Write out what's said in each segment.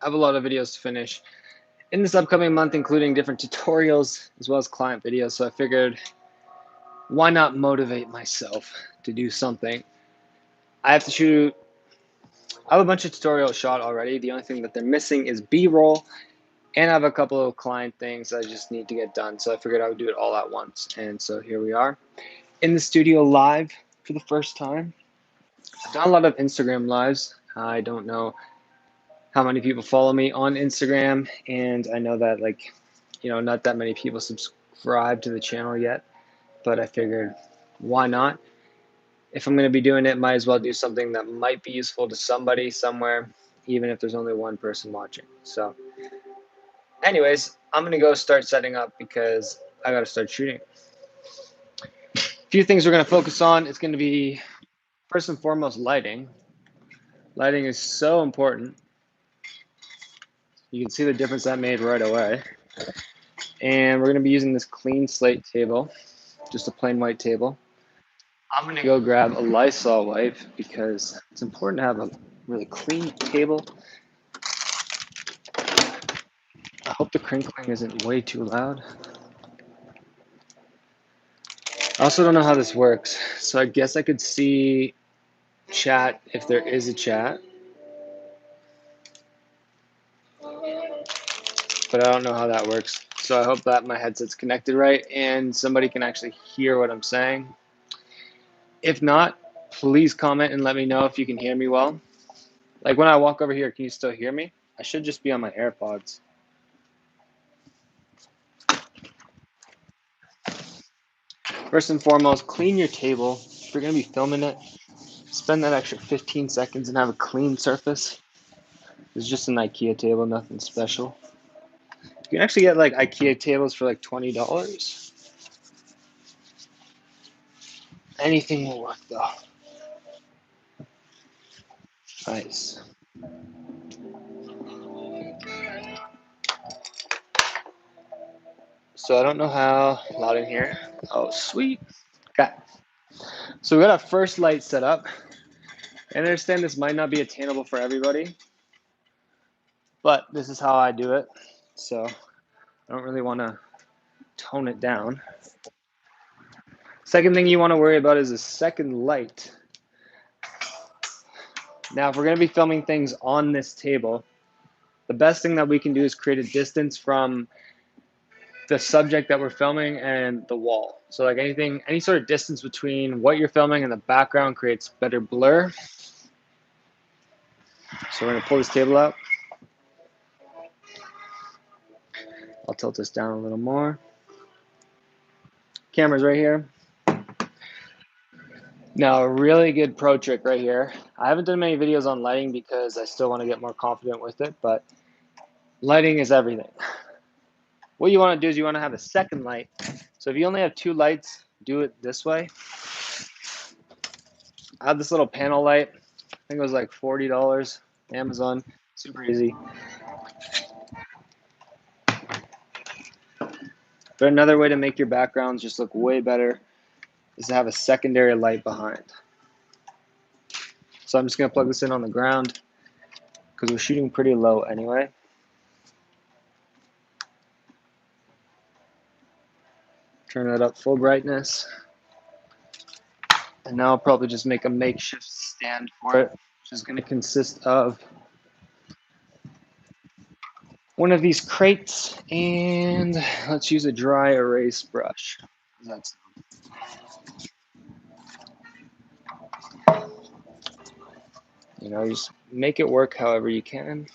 I have a lot of videos to finish in this upcoming month, including different tutorials as well as client videos. So I figured, why not motivate myself to do something? I have to shoot, I have a bunch of tutorials shot already. The only thing that they're missing is B-roll, and I have a couple of client things I just need to get done. So I figured I would do it all at once. And so here we are in the studio live for the first time. I've done a lot of Instagram lives. I don't know how many people follow me on Instagram, and I know that not that many people subscribe to the channel yet, but I figured, why not? If I'm going to be doing it, might as well do something that might be useful to somebody somewhere, even if there's only one person watching. So anyways, I'm going to go start setting up because I got to start shooting. A few things we're going to focus on. It's going to be, first and foremost, lighting. Lighting is so important. You can see the difference that made right away. And we're going to be using this clean slate table, just a plain white table. I'm going to go grab a Lysol wipe because it's important to have a really clean table. I hope the crinkling isn't way too loud. I also don't know how this works, so I guess I could see chat if there is a chat, but I don't know how that works. So I hope that my headset's connected right and somebody can actually hear what I'm saying. If not, please comment and let me know if you can hear me well. Like when I walk over here, can you still hear me? I should just be on my AirPods. First and foremost, clean your table. If you're going to be filming it, spend that extra 15 seconds and have a clean surface. It's just an IKEA table, nothing special. You can actually get like IKEA tables for like $20. Anything will work though. Nice. So I don't know how loud in here. Oh, sweet. Okay. So we got our first light set up. I understand this might not be attainable for everybody, but this is how I do it. So I don't really want to tone it down. Second thing you want to worry about is a second light. Now, if we're going to be filming things on this table, the best thing that we can do is create a distance from the subject that we're filming and the wall. So like any sort of distance between what you're filming and the background creates better blur. So we're going to pull this table out. I'll tilt this down a little more. Camera's right here. Now, a really good pro trick right here. I haven't done many videos on lighting because I still want to get more confident with it, but lighting is everything. What you want to do is you want to have a second light. So if you only have 2 lights, do it this way. I have this little panel light. I think it was like $40, Amazon. Super easy. But another way to make your backgrounds just look way better is to have a secondary light behind. So I'm just going to plug this in on the ground because we're shooting pretty low anyway. Turn that up full brightness. And now I'll probably just make a makeshift stand for it, which is going to consist of one of these crates, and let's use a dry erase brush. That's just make it work however you can.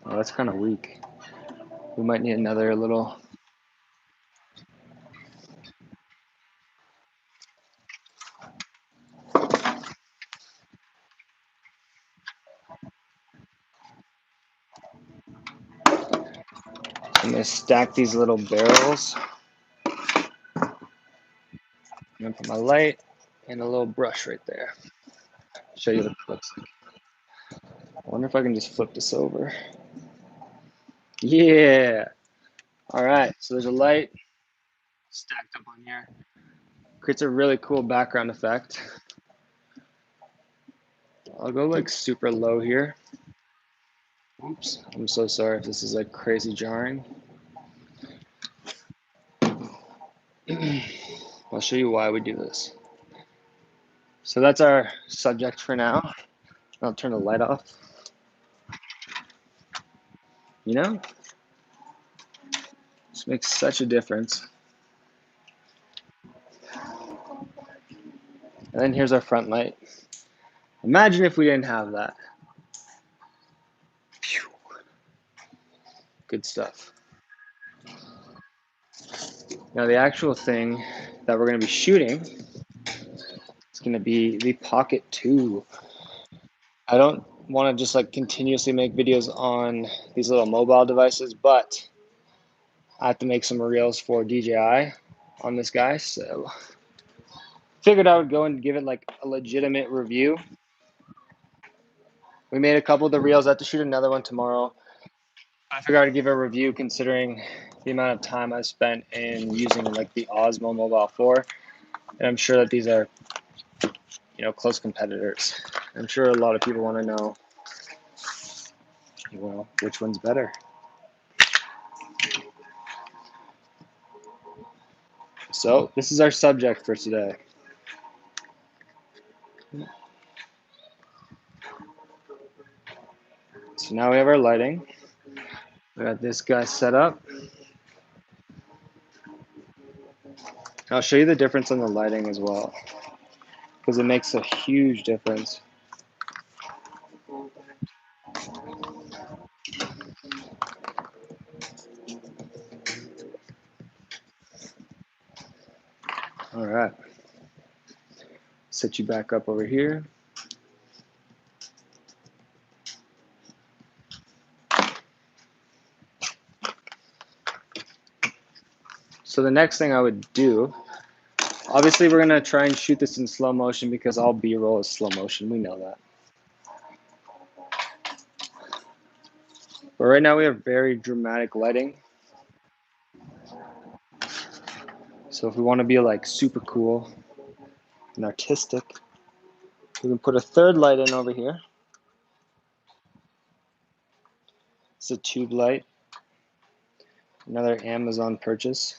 Oh, that's kind of weak. We might need another little. I'm going to stack these little barrels. I'm going to put my light and a little brush right there. Show you what it looks like. I wonder if I can just flip this over. Yeah. All right. So there's a light stacked up on here. Creates a really cool background effect. I'll go like super low here. Oops, I'm so sorry if this is like crazy jarring. I'll show you why we do this. So that's our subject for now. I'll turn the light off. You know, this makes such a difference. And then here's our front light. Imagine if we didn't have that. Phew. Good stuff. Now the actual thing that we're going to be shooting is going to be the Pocket 2. I don't want to just like continuously make videos on these little mobile devices, but I have to make some reels for DJI on this guy, so figured I would go and give it like a legitimate review. We made a couple of the reels. I have to shoot another one tomorrow. I figured I'd give a review considering the amount of time I spent in using like the Osmo Mobile 4, and I'm sure that these are, you know, close competitors. I'm sure a lot of people want to know, well, which one's better. So this is our subject for today. So now we have our lighting. We got this guy set up. I'll show you the difference in the lighting as well, because it makes a huge difference. All right. Set you back up over here. So the next thing I would do, obviously we're gonna try and shoot this in slow motion because all B-roll is slow motion, we know that. But right now we have very dramatic lighting. So if we wanna be like super cool and artistic, we can put a third light in over here. It's a tube light, another Amazon purchase.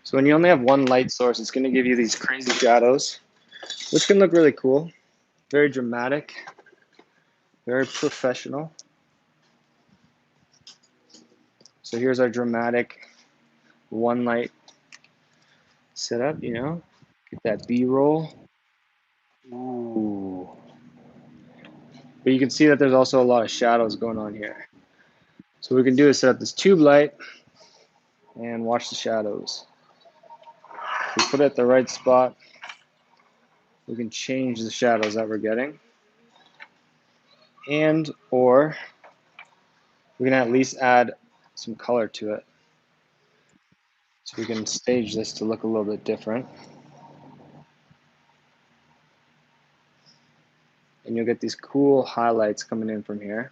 So when you only have one light source, it's going to give you these crazy shadows, which can look really cool, very dramatic, very professional. So here's our dramatic one light setup, you know, get that B-roll. Ooh. But you can see that there's also a lot of shadows going on here. So what we can do is set up this tube light and watch the shadows. If we put it at the right spot, we can change the shadows that we're getting. And or we can at least add some color to it. So we can stage this to look a little bit different. And you'll get these cool highlights coming in from here.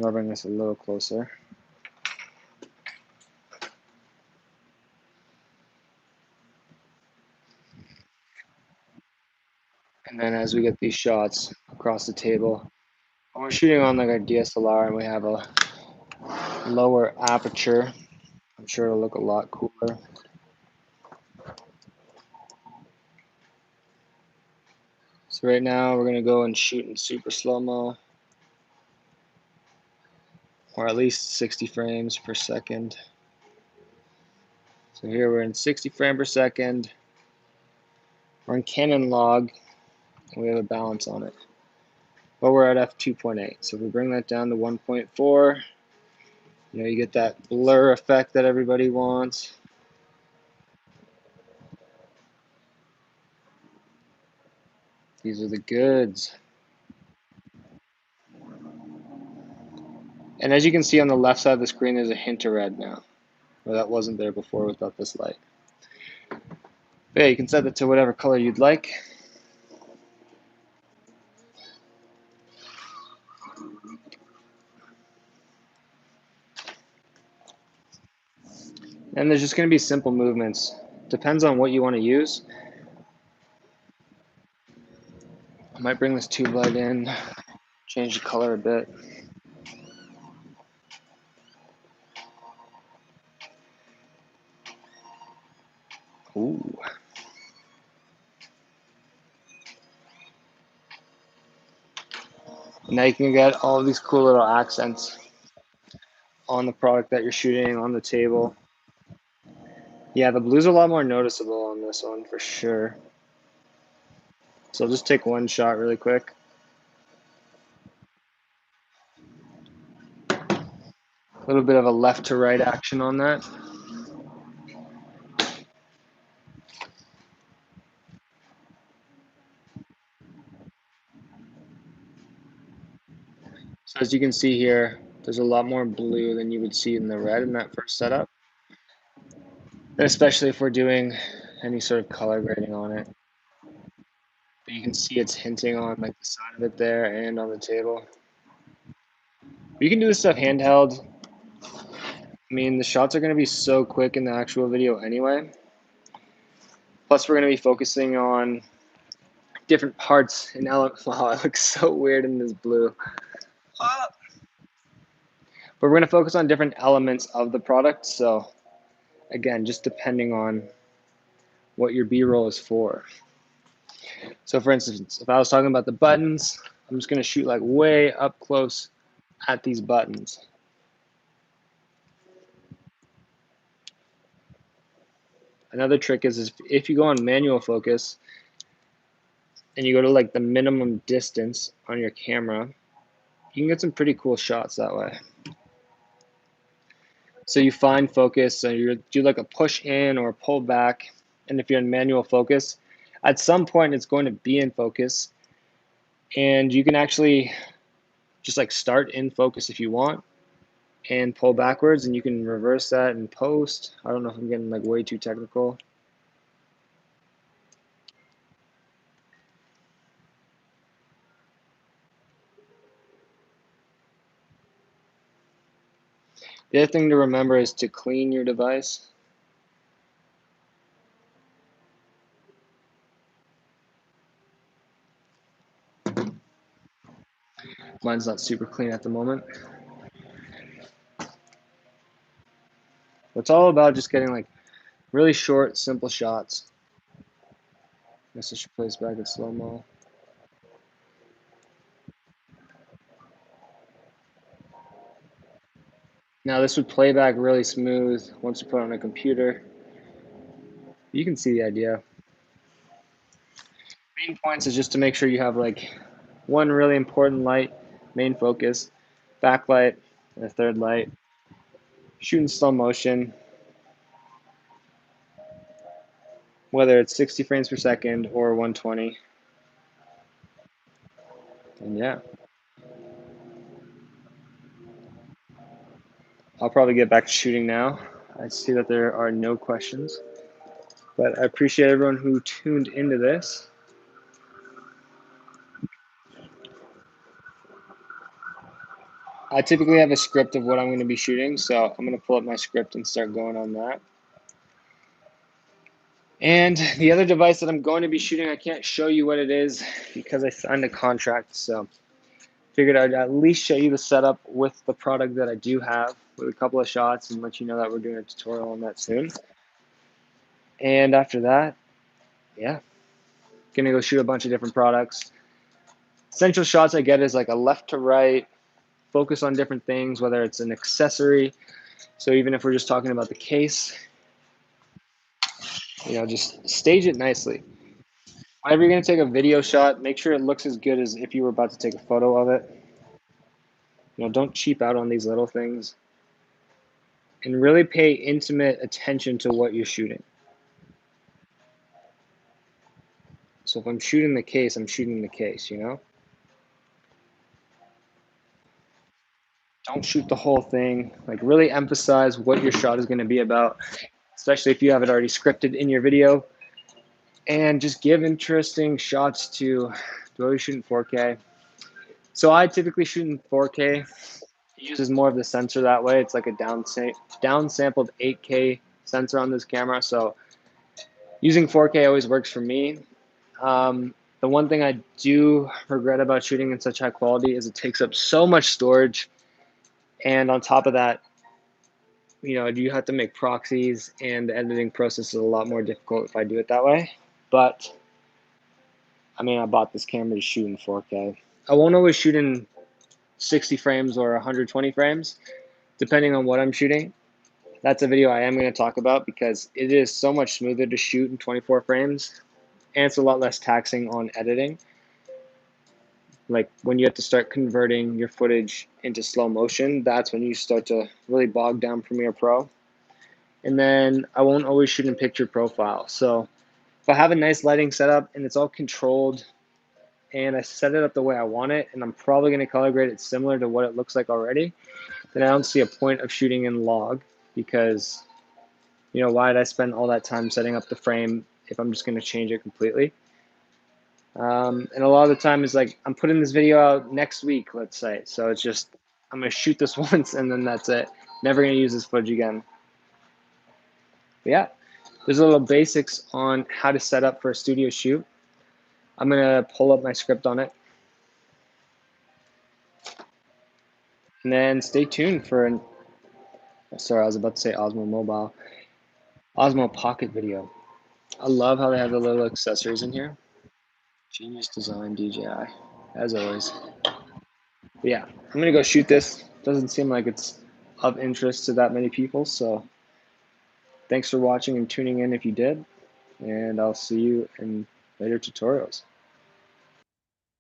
I'll bring this a little closer. And then as we get these shots across the table, when we're shooting on like a DSLR and we have a lower aperture, I'm sure it'll look a lot cooler. So right now we're gonna go and shoot in super slow-mo, or at least 60 frames per second. So here we're in 60 frames per second. We're in Canon log, and we have a balance on it. But we're at f2.8. So if we bring that down to 1.4, you know, you get that blur effect that everybody wants. These are the goods. And as you can see on the left side of the screen, there's a hint of red now, where that wasn't there before without this light. But yeah, you can set it to whatever color you'd like. And there's just going to be simple movements. Depends on what you want to use. I might bring this tube light in, change the color a bit. Ooh. Now you can get all of these cool little accents on the product that you're shooting, on the table. Yeah, the blue's a lot more noticeable on this one for sure. So I'll just take one shot really quick. A little bit of a left to right action on that. So as you can see here, there's a lot more blue than you would see in the red in that first setup. And especially if we're doing any sort of color grading on it. But you can see it's hinting on like the side of it there and on the table. You can do this stuff handheld. I mean, the shots are going to be so quick in the actual video anyway. Plus, we're going to be focusing on different parts in elements. Wow, it looks so weird in this blue. But we're going to focus on different elements of the product. So again, just depending on what your B-roll is for. So for instance, if I was talking about the buttons, I'm just going to shoot like way up close at these buttons. Another trick is if you go on manual focus and you go to like the minimum distance on your camera, you can get some pretty cool shots that way. So you find focus, so you do like a push in or a pull back, and if you're in manual focus, at some point it's going to be in focus, and you can actually just like start in focus if you want and pull backwards, and you can reverse that in post. I don't know if I'm getting like way too technical. The other thing to remember is to clean your device. Mine's not super clean at the moment. It's all about just getting like really short, simple shots. I guess I should play this back in slow-mo. Now this would play back really smooth once you put it on a computer. You can see the idea. Main points is just to make sure you have like one really important light, main focus, backlight, and a third light. Shoot in slow motion, whether it's 60 frames per second or 120. And yeah. I'll probably get back to shooting now. I see that there are no questions, but I appreciate everyone who tuned into this. I typically have a script of what I'm going to be shooting, so I'm going to pull up my script and start going on that. And the other device that I'm going to be shooting, I can't show you what it is because I signed a contract, so figured I'd at least show you the setup with the product that I do have with a couple of shots and let you know that we're doing a tutorial on that soon. And after that, yeah, gonna go shoot a bunch of different products. Essential shots I get is like a left to right, focus on different things, whether it's an accessory. So even if we're just talking about the case, you know, just stage it nicely. Whenever you're gonna take a video shot, make sure it looks as good as if you were about to take a photo of it. You know, don't cheap out on these little things. And really pay intimate attention to what you're shooting. So if I'm shooting the case, I'm shooting the case, you know? Don't shoot the whole thing. Like really emphasize what your shot is gonna be about, especially if you have it already scripted in your video. And just give interesting shots to those shooting 4K. So I typically shoot in 4K. It uses more of the sensor that way. It's like a downsampled 8K sensor on this camera. So using 4K always works for me. The The one thing I do regret about shooting in such high quality is it takes up so much storage. And on top of that, you have to make proxies, and the editing process is a lot more difficult if I do it that way. But I mean, I bought this camera to shoot in 4K. I won't always shoot in 60 frames or 120 frames, depending on what I'm shooting. That's a video I am going to talk about because it is so much smoother to shoot in 24 frames, and it's a lot less taxing on editing. Like when you have to start converting your footage into slow motion, that's when you start to really bog down Premiere Pro. And then I won't always shoot in picture profile. So if I have a nice lighting setup and it's all controlled and I set it up the way I want it, and I'm probably going to color grade it similar to what it looks like already, then I don't see a point of shooting in log because, why did I spend all that time setting up the frame if I'm just going to change it completely? And a lot of the time is like, I'm putting this video out next week, let's say. So it's just, I'm going to shoot this once and then that's it. Never going to use this footage again. But yeah, there's a little basics on how to set up for a studio shoot. I'm going to pull up my script on it. And then stay tuned for sorry, I was about to say Osmo Mobile. Osmo Pocket video. I love how they have the little accessories in here. Genius design, DJI, as always. But yeah, I'm going to go shoot this. Doesn't seem like it's of interest to that many people, so thanks for watching and tuning in if you did, and I'll see you in later tutorials.